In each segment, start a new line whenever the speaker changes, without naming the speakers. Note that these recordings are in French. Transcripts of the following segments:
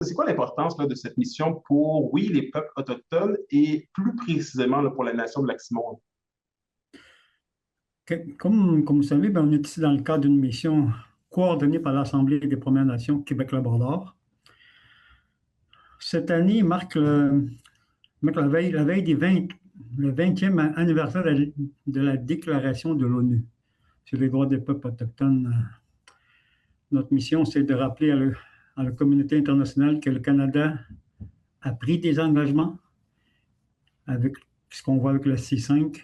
C'est quoi l'importance là, de cette mission pour, oui, les peuples autochtones et plus précisément là, pour la nation de Lac-Simon?
Comme vous savez, ben, on est ici dans le cadre d'une mission coordonnée par l'Assemblée des Premières Nations Québec-Labrador. Cette année marque la veille le 20e anniversaire de la Déclaration de l'ONU sur les droits des peuples autochtones. Notre mission, c'est de rappeler à la communauté internationale que le Canada a pris des engagements avec ce qu'on voit avec le C5.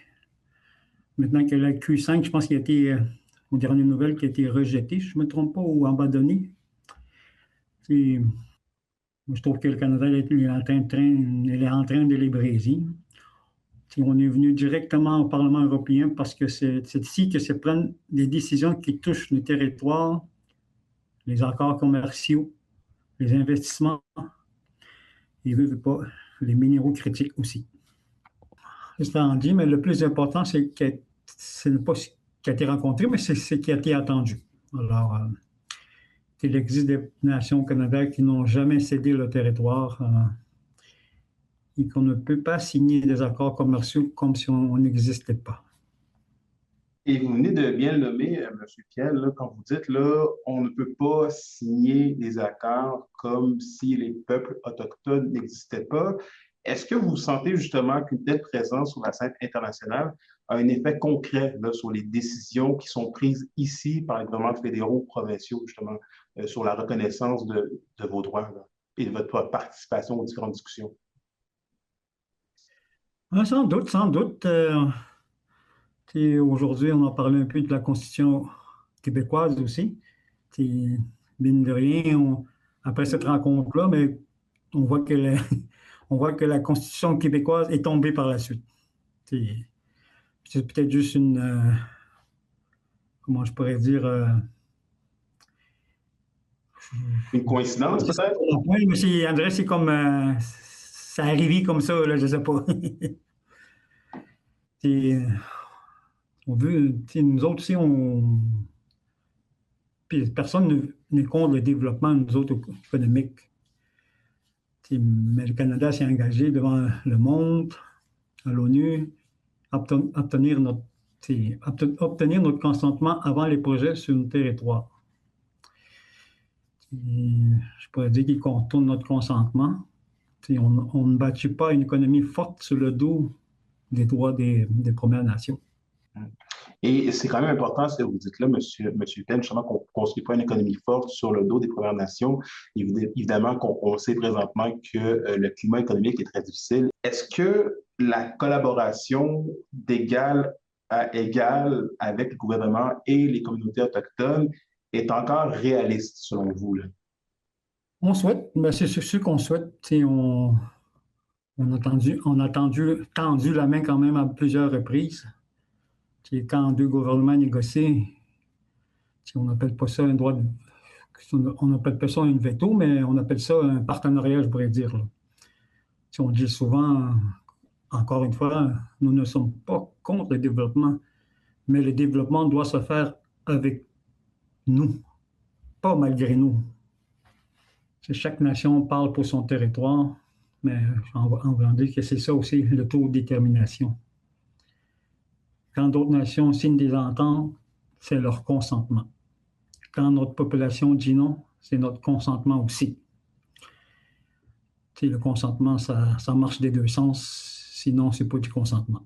Maintenant que la Q5, je pense qu'il a été, aux dernières nouvelles, qui a été rejeté, si je ne me trompe pas, ou abandonné. Et, je trouve que le Canada il est en train de les briser. On est venu directement au Parlement européen parce que c'est ici que se prennent des décisions qui touchent les territoires, les accords commerciaux, les investissements, et veut pas, les minéraux critiques aussi. C'est en dit, mais le plus important, c'est pas ce qui a été rencontré, mais c'est ce qui a été attendu. Alors, il existe des nations au Canada qui n'ont jamais cédé le territoire et qu'on ne peut pas signer des accords commerciaux comme si on n'existait pas.
Et vous venez de bien le nommer, M. Piel, là, quand vous dites là, on ne peut pas signer des accords comme si les peuples autochtones n'existaient pas. Est-ce que vous sentez justement qu'une telle présence sur la scène internationale a un effet concret là, sur les décisions qui sont prises ici par les gouvernements fédéraux, provinciaux, justement, sur la reconnaissance de vos droits là, et de votre participation aux différentes discussions?
Sans doute, sans doute. Aujourd'hui, on a parlé un peu de la Constitution québécoise aussi. T'sais, mine de rien, après cette rencontre-là, mais on voit que on voit que la Constitution québécoise est tombée par la suite. C'est c'est peut-être juste comment je pourrais dire,
Une coïncidence
c'est ça.
peut-être?
Oui, mais André, c'est comme, ça arrivé comme ça, là, je sais pas. C'est, on veut, nous autres aussi, puis personne n'est contre le développement, nous autres, économique. Mais le Canada s'est engagé devant le monde, à l'ONU, à obtenir notre consentement avant les projets sur notre territoire. Je pourrais dire qu'ils contournent notre consentement. On ne bâtit pas une économie forte sur le dos des droits des Premières Nations.
Et c'est quand même important ce que vous dites là, Monsieur Penn, justement, qu'on ne construit pas une économie forte sur le dos des Premières Nations. Évidemment qu'on sait présentement que le climat économique est très difficile. Est-ce que la collaboration d'égal à égal avec le gouvernement et les communautés autochtones est encore réaliste selon vous, là?
On souhaite, mais c'est ce qu'on souhaite. On a tendu la main quand même à plusieurs reprises. Quand deux gouvernements négocient, on n'appelle pas ça un droit on n'appelle pas ça un veto, mais on appelle ça un partenariat, je pourrais dire. Là. On dit souvent, encore une fois, nous ne sommes pas contre le développement, mais le développement doit se faire avec nous, pas malgré nous. Chaque nation parle pour son territoire, mais on va dire que c'est ça aussi l'autodétermination. Quand d'autres nations signent des ententes, c'est leur consentement. Quand notre population dit non, c'est notre consentement aussi. Le consentement, ça marche des deux sens, sinon, ce n'est pas du consentement.